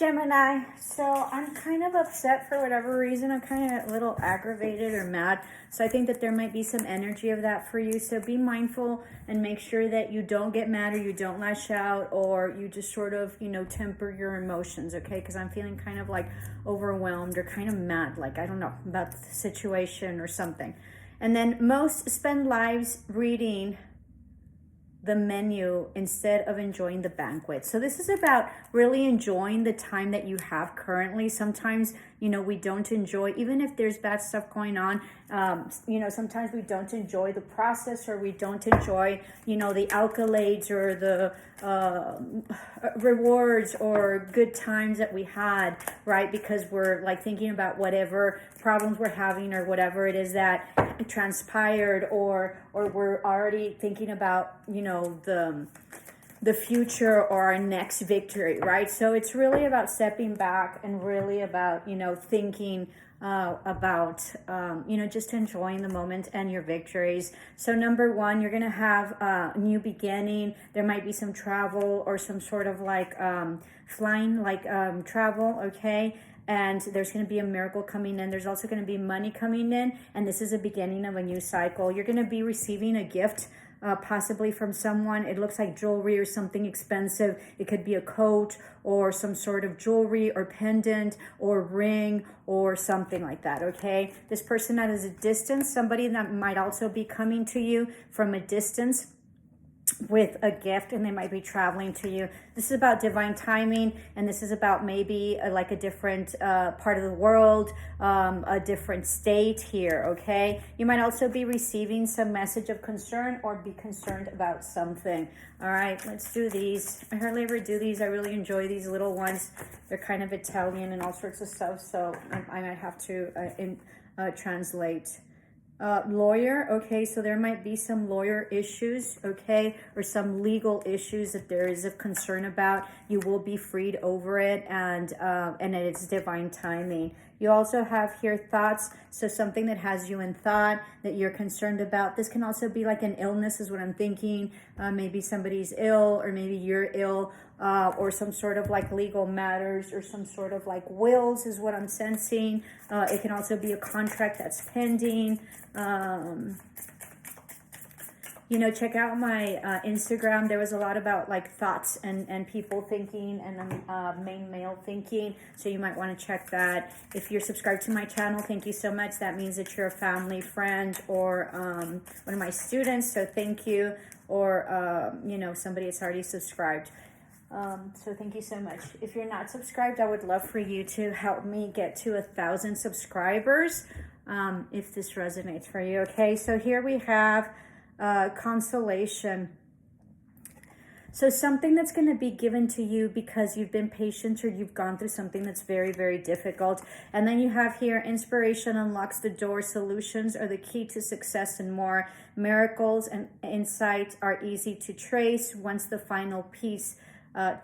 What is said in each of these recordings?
Gemini, so I'm kind of upset for whatever reason. I'm kind of a little aggravated or mad. So I think that there might be some energy of that for you. So be mindful and make sure that you don't get mad or you don't lash out or you just sort of, temper your emotions, okay? Because I'm feeling kind of like overwhelmed or kind of mad, like, I don't know, about the situation or something. And then most spend lives reading the menu instead of enjoying the banquet. So this is about really enjoying the time that you have currently. Sometimes, we don't enjoy, even if there's bad stuff going on, sometimes we don't enjoy the process or we don't enjoy, the accolades or the rewards or good times that we had, right? Because we're like thinking about whatever problems we're having or whatever it is that transpired, or we're already thinking about, the future or our next victory, right? So it's really about stepping back and really about, thinking about, just enjoying the moment and your victories. So number one, you're going to have a new beginning. There might be some travel or some sort of like flying, like travel, okay? And there's going to be a miracle coming in. There's also going to be money coming in. And this is a beginning of a new cycle. You're going to be receiving a gift possibly from someone. It looks like jewelry or something expensive. It could be a coat or some sort of jewelry or pendant or ring or something like that, okay? This person that is a distance, somebody that might also be coming to you from a distance with a gift, and they might be traveling to you. This is about divine timing, and this is about maybe like a different part of the world, a different state here, okay? You might also be receiving some message of concern or be concerned about something. All right, let's do these. I hardly ever do these. I really enjoy these little ones. They're kind of Italian and all sorts of stuff, so I might have to translate. Lawyer, okay, so there might be some lawyer issues, okay, or some legal issues that there is of concern about. You will be freed over it, and it's divine timing. You also have here thoughts, so something that has you in thought that you're concerned about. This can also be like an illness is what I'm thinking. Maybe somebody's ill, or maybe you're ill, or some sort of like legal matters or some sort of like wills is what I'm sensing. It can also be a contract that's pending. Check out my Instagram. There was a lot about like thoughts and people thinking and main male thinking. So you might want to check that. If you're subscribed to my channel, thank you so much. That means that you're a family, friend, or one of my students. So thank you. Or, somebody that's already subscribed. So thank you so much. If you're not subscribed, I would love for you to help me get to 1,000 subscribers. If this resonates for you. Okay, so here we have consolation. So something that's going to be given to you because you've been patient or you've gone through something that's very, very difficult. And then you have here inspiration unlocks the door. Solutions are the key to success and more. Miracles and insights are easy to trace once the final piece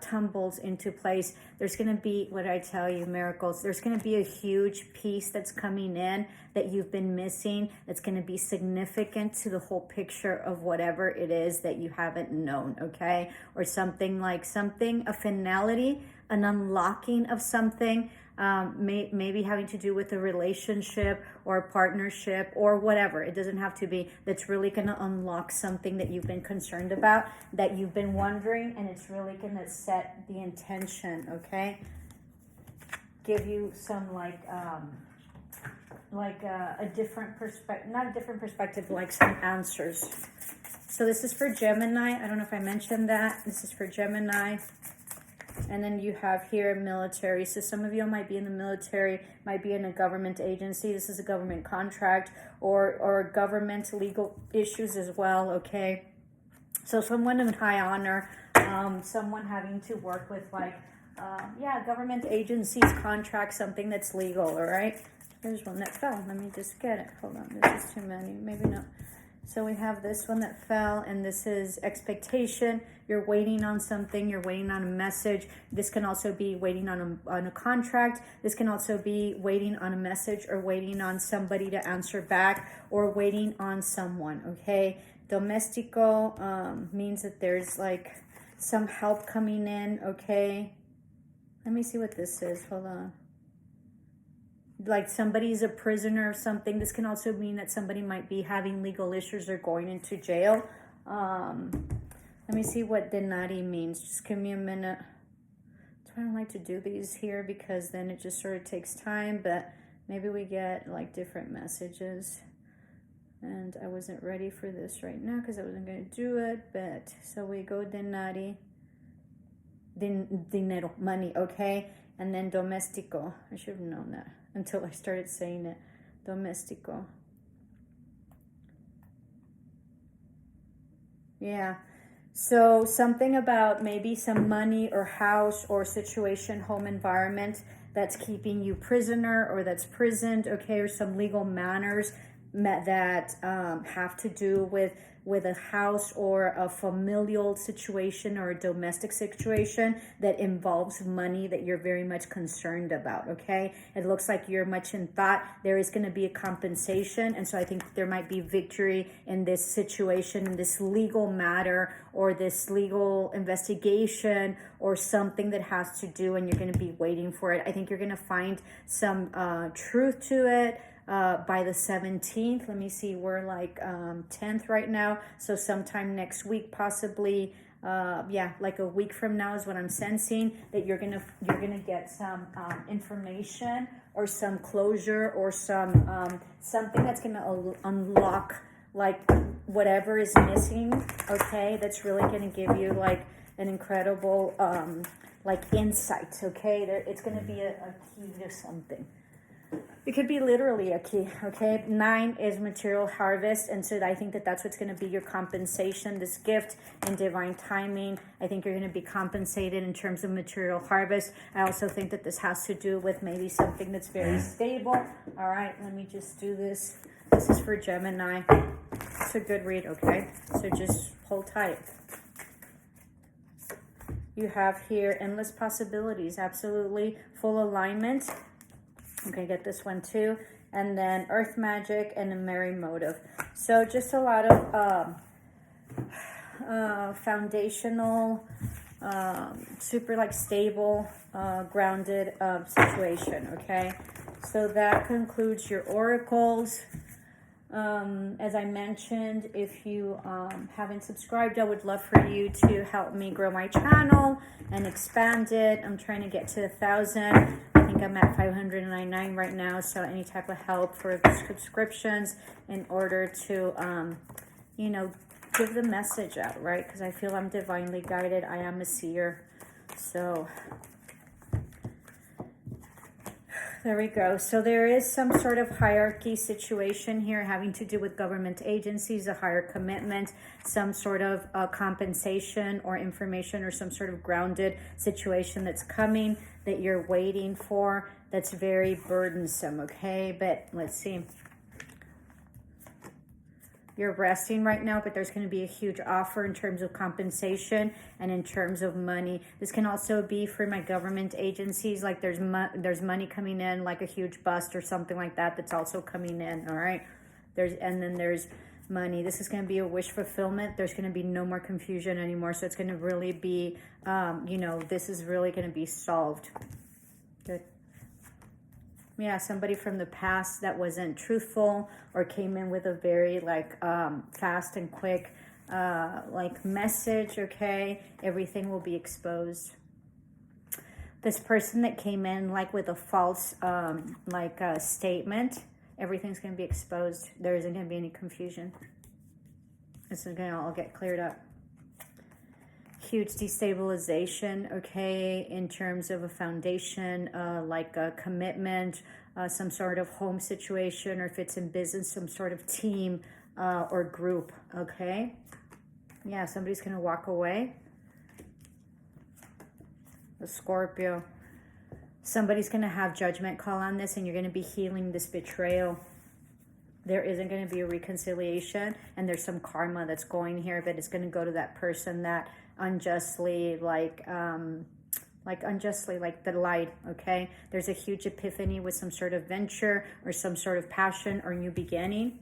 tumbles into place. There's going to be, what I tell you, miracles. There's going to be a huge piece that's coming in that you've been missing. That's going to be significant to the whole picture of whatever it is that you haven't known, okay? Or something like a finality, an unlocking of something, maybe having to do with a relationship or a partnership or whatever. It doesn't have to be. That's really going to unlock something that you've been concerned about, that you've been wondering, and it's really going to set the intention, okay? Give you some a different perspective, not a different perspective, like some answers. So this is for Gemini. I don't know if I mentioned that. This is for Gemini. And then you have here military. So some of you might be in the military, might be in a government agency. This is a government contract or government legal issues as well, okay? So someone in high honor, someone having to work with government agencies, contracts, something that's legal, all right? There's one that fell. Let me just get it. Hold on, this is too many. Maybe not. So we have this one that fell, and this is expectation. You're waiting on something. You're waiting on a message. This can also be waiting on a contract. This can also be waiting on a message or waiting on somebody to answer back or waiting on someone, okay? Domestico means that there's like some help coming in, okay? Let me see what this is. Hold on. Like somebody's a prisoner of something. This can also mean that somebody might be having legal issues or going into jail. Let me see what Denari means. Just give me a minute. I don't like to do these here because then it just sort of takes time, but maybe we get like different messages. And I wasn't ready for this right now because I wasn't going to do it, but so we go Denari, dinero, money, okay? And then domestico. I should have known that until I started saying it. Domestico. Yeah. So something about maybe some money or house or situation, home environment that's keeping you prisoner or that's prisoned, okay, or some legal matters that have to do with a house or a familial situation or a domestic situation that involves money that you're very much concerned about, okay? It looks like you're much in thought. There is going to be a compensation, and so I think there might be victory in this situation, in this legal matter or this legal investigation or something that has to do, and you're going to be waiting for it. I think you're going to find some truth to it. By the 17th, let me see, we're like 10th right now, so sometime next week, possibly, yeah, like a week from now is what I'm sensing, that you're gonna get some information or some closure or some something that's gonna unlock like whatever is missing, okay, that's really gonna give you like an incredible like insight, okay, it's gonna be a key to something. It could be literally a key, okay? 9 is material harvest, and so I think that that's what's going to be your compensation, this gift and divine timing. I think you're going to be compensated in terms of material harvest. I also think that this has to do with maybe something that's very stable. All right, let me just do this. This is for Gemini. It's a good read, okay? So just hold tight. You have here endless possibilities, absolutely full alignment. Okay, get this one too. And then Earth Magic and a Merry Motive. So just a lot of foundational, super like stable, grounded situation, okay? So that concludes your oracles. As I mentioned, if you haven't subscribed, I would love for you to help me grow my channel and expand it. I'm trying to get to 1,000. I think I'm at 599 right now, so any type of help for subscriptions in order to, you know, give the message out, right? Because I feel I'm divinely guided. I am a seer. So there we go. So there is some sort of hierarchy situation here having to do with government agencies, a higher commitment, some sort of compensation or information or some sort of grounded situation that's coming that you're waiting for, that's very burdensome, okay? But let's see. You're resting right now, but there's going to be a huge offer in terms of compensation and in terms of money. This can also be for my government agencies, like there's money coming in, like a huge bust or something like that that's also coming in, all right? And then there's money. This is going to be a wish fulfillment. There's going to be no more confusion anymore, so it's going to really be, you know, this is really going to be solved. Good. Yeah, somebody from the past that wasn't truthful or came in with a very like fast and quick like message, okay? Everything will be exposed. This person that came in like with a false like statement, everything's going to be exposed. There isn't going to be any confusion. This is going to all get cleared up. Huge destabilization, okay, in terms of a foundation, like a commitment, some sort of home situation, or if it's in business, some sort of team or group, okay? Yeah, somebody's going to walk away. The Scorpio. Somebody's going to have judgment call on this, and you're going to be healing this betrayal. There isn't going to be a reconciliation, and there's some karma that's going here, but it's going to go to that person that unjustly that lied, okay? There's a huge epiphany with some sort of venture or some sort of passion or new beginning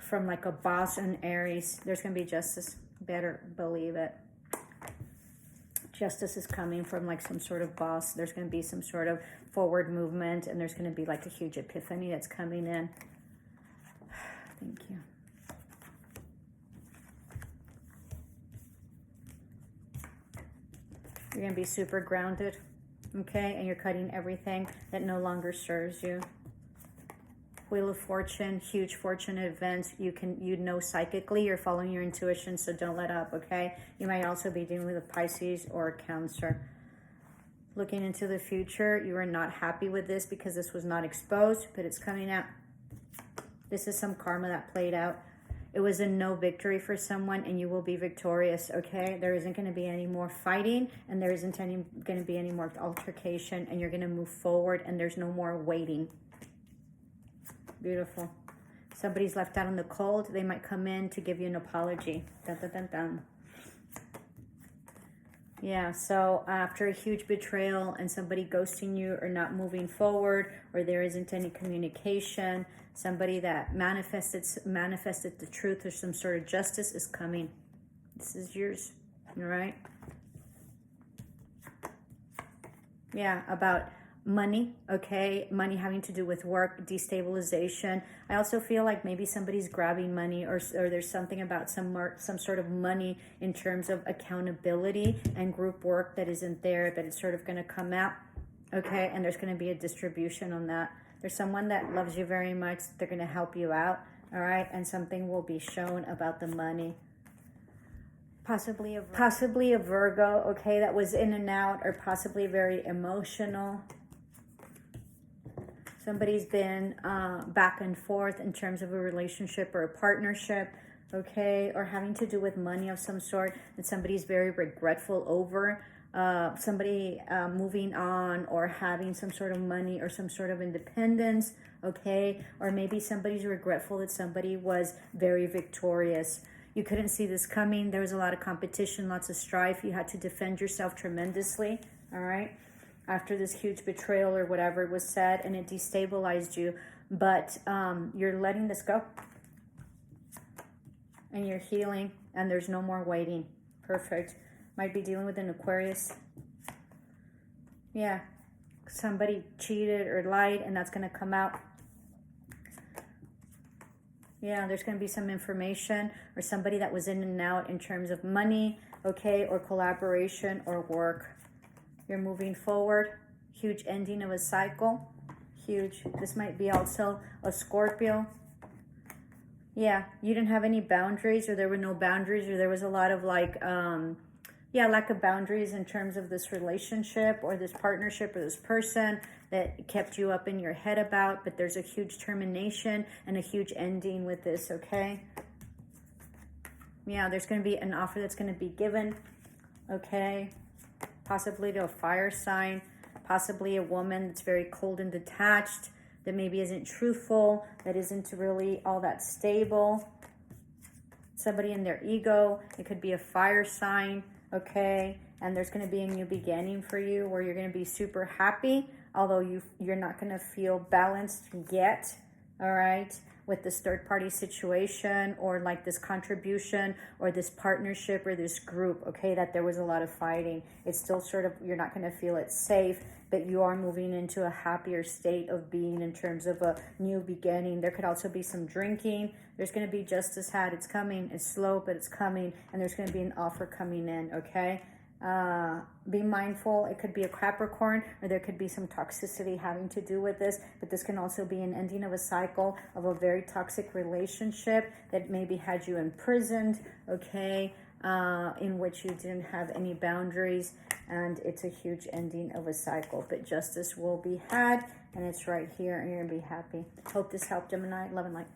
from like a boss and Aries. There's going to be justice. Better believe it. Justice is coming from like some sort of boss. There's going to be some sort of forward movement, and there's going to be like a huge epiphany that's coming in. Thank you. You're going to be super grounded, okay? And you're cutting everything that no longer serves you. Wheel of Fortune, huge fortunate events. You know psychically, you're following your intuition, so don't let up, okay? You might also be dealing with a Pisces or a Cancer. Looking into the future, you are not happy with this because this was not exposed, but it's coming out. This is some karma that played out. It was a no victory for someone, and you will be victorious, okay? There isn't going to be any more fighting, and there isn't going to be any more altercation, and you're going to move forward, and there's no more waiting. Beautiful. Somebody's left out in the cold. They might come in to give you an apology. Dun, dun, dun, dun. Yeah, so after a huge betrayal and somebody ghosting you or not moving forward, or there isn't any communication, somebody that manifested the truth or some sort of justice is coming. This is yours, all right? Yeah, about money, okay? Money having to do with work, destabilization. I also feel like maybe somebody's grabbing money, or there's something about some sort of money in terms of accountability and group work that isn't there, but it's sort of going to come out, okay? And there's going to be a distribution on that. There's someone that loves you very much. They're going to help you out, all right? And something will be shown about the money. Possibly a Virgo, okay, that was in and out, or possibly very emotional. Somebody's been back and forth in terms of a relationship or a partnership, okay, or having to do with money of some sort that somebody's very regretful over. Somebody moving on or having some sort of money or some sort of independence, okay, or maybe somebody's regretful that somebody was very victorious. You couldn't see this coming. There was a lot of competition, lots of strife. You had to defend yourself tremendously, all right, after this huge betrayal or whatever was said, and it destabilized you. But you're letting this go, and you're healing, and there's no more waiting. Perfect. Might be dealing with an Aquarius. Yeah, somebody cheated or lied, and that's going to come out. Yeah, there's going to be some information or somebody that was in and out in terms of money, okay, or collaboration or work. You're moving forward. Huge ending of a cycle. Huge. This might be also a Scorpio. Yeah, you didn't have any boundaries, or there were no boundaries, or there was a lot of like, lack of boundaries in terms of this relationship or this partnership or this person that kept you up in your head about, but there's a huge termination and a huge ending with this, okay? Yeah, there's going to be an offer that's going to be given, okay? Possibly to a fire sign, possibly a woman that's very cold and detached, that maybe isn't truthful, that isn't really all that stable. Somebody in their ego. It could be a fire sign, okay? And there's going to be a new beginning for you where you're going to be super happy, although you're not going to feel balanced yet, all right, with this third-party situation or like this contribution or this partnership or this group, okay, that there was a lot of fighting. It's still sort of, you're not going to feel it safe, but you are moving into a happier state of being in terms of a new beginning. There could also be some drinking. There's going to be justice had. It's coming. It's slow, but it's coming. And there's going to be an offer coming in, okay? Be mindful. It could be a Capricorn, or there could be some toxicity having to do with this, but this can also be an ending of a cycle of a very toxic relationship that maybe had you imprisoned, okay, in which you didn't have any boundaries, and it's a huge ending of a cycle. But justice will be had, and it's right here, and you're gonna be happy. Hope this helped, Gemini. Love and light.